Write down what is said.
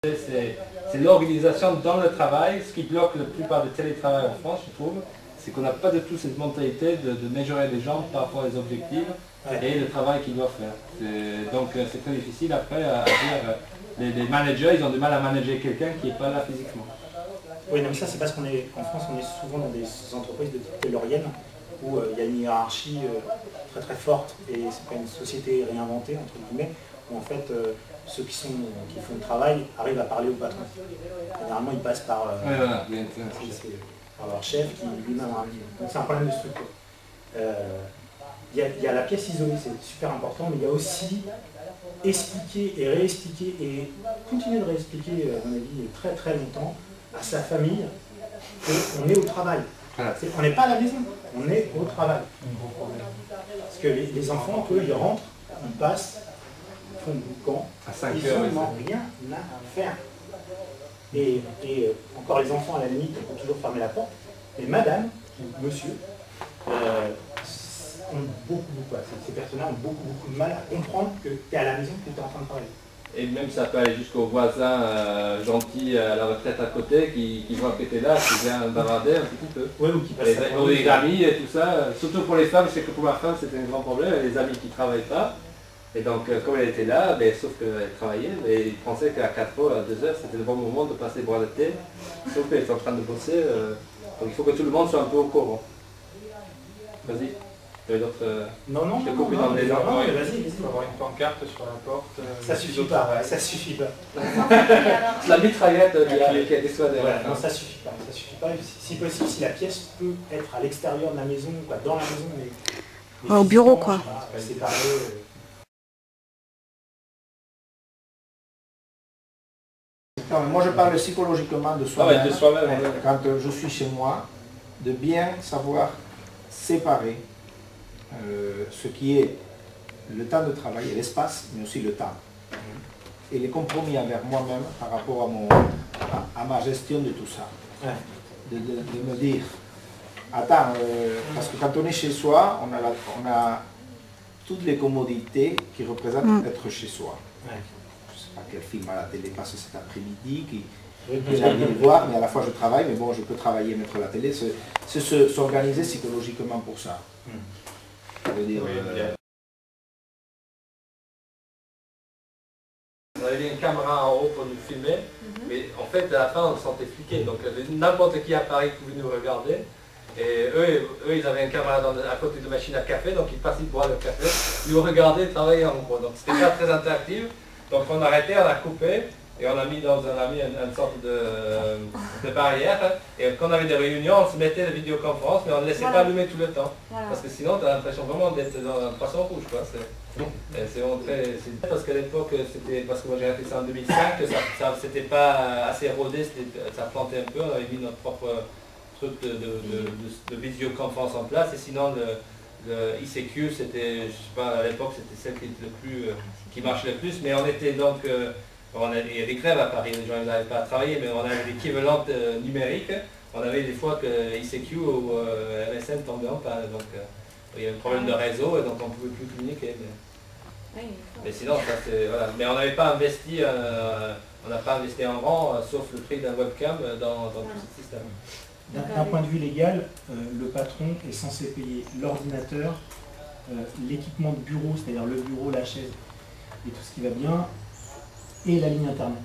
C'est l'organisation dans le travail, ce qui bloque la plupart des télétravail en France, je trouve, c'est qu'on n'a pas du tout cette mentalité de mesurer les gens par rapport aux objectifs et le travail qu'ils doivent faire. Donc c'est très difficile après à dire, les managers, ils ont du mal à manager quelqu'un qui n'est pas là physiquement. Oui, non, mais ça c'est parce qu'en France, on est souvent dans des entreprises de type taylorienne, où il y a une hiérarchie très très forte, et c'est pas une société réinventée, entre guillemets, où en fait ceux qui font le travail arrivent à parler au patron. Généralement, ils passent par, par leur chef qui lui-même a un livre. Donc c'est un problème de structure. Il y a la pièce isolée, c'est super important, mais il y a aussi expliquer et réexpliquer et continuer de réexpliquer, à mon avis, très très longtemps à sa famille qu'on est au travail. On n'est pas à la maison, on est au travail. Parce que les enfants, eux, ils rentrent, ils passent, ils font le boucan, ils n'ont rien à faire. Et encore les enfants, à la limite, on peut toujours fermer la porte, mais madame, ou monsieur, ces personnes-là ont beaucoup de mal à comprendre que tu es à la maison, que tu es en train de travailler. Et même ça peut aller jusqu'au voisin gentil à la retraite à côté qui voit que tu es là, qui vient bavarder un petit peu. Oui, ou qui passe les amis et tout ça, surtout pour les femmes, c'est que pour ma femme c'était un grand problème, les amis qui ne travaillent pas. Et donc comme elle était là, sauf qu'elle travaillait, mais ils pensaient qu'à 4h, à 2h, c'était le bon moment de passer boire le thé, sauf qu'elle est en train de bosser, donc il faut que tout le monde soit un peu au courant. Vas-y. Non, vas-y. Il faut avoir une pancarte sur la porte. Ça suffit pas, ça suffit pas. La mitraillette qui a des soins derrière. Non, ça suffit pas, ça suffit pas. Si possible, si la pièce peut être à l'extérieur de la maison, quoi, dans la maison, mais au bureau, quoi. Séparé. Non, mais moi je parle psychologiquement de soi-même. Quand je suis chez moi, de bien savoir séparer ce qui est le temps de travail et l'espace, mais aussi le temps. Et les compromis envers moi-même par rapport à ma gestion de tout ça. De me dire, attends, parce que quand on est chez soi, on a toutes les commodités qui représentent être chez soi. Je ne sais pas quel film à la télé passe cet après-midi, j'ai envie de voir, mais à la fois je travaille, mais bon, je peux travailler, mettre la télé, c'est s'organiser psychologiquement pour ça. Ça veut dire, on avait une caméra en haut pour nous filmer, mais en fait à la fin on se sentait fliqué, donc n'importe qui à Paris pouvait nous regarder. Et eux ils avaient une caméra à côté de la machine à café, donc ils passaient boire le café, ils nous regardaient travailler en gros. Donc c'était pas très interactif, donc on a arrêté, on a coupé. Et on a mis une sorte de barrière. Et quand on avait des réunions, on se mettait la vidéoconférence, mais on ne laissait pas allumer tout le temps. Parce que sinon, tu as l'impression vraiment d'être dans un poisson rouge. C'est parce qu'à l'époque, c'était parce que moi j'ai arrêté ça en 2005, que ça c'était pas assez rodé, ça plantait un peu. On avait mis notre propre truc de vidéoconférence en place. Et sinon, le ICQ, c'était, je sais pas, à l'époque, c'était celle qui marchait le plus. Mais on était donc... il y a des grèves à Paris, les gens n'arrivaient pas à travailler, mais on avait l'équivalent numérique. On avait des fois que ICQ ou MSN tombaient en panne, donc il y avait un problème de réseau et donc on ne pouvait plus communiquer. Mais sinon, ça c'est... Voilà. Mais on n'avait pas investi, on n'a pas investi en rang, sauf le prix d'un webcam dans tout ce système. D'un point de vue légal, le patron est censé payer l'ordinateur, l'équipement de bureau, c'est-à-dire le bureau, la chaise et tout ce qui va bien, et la ligne internet.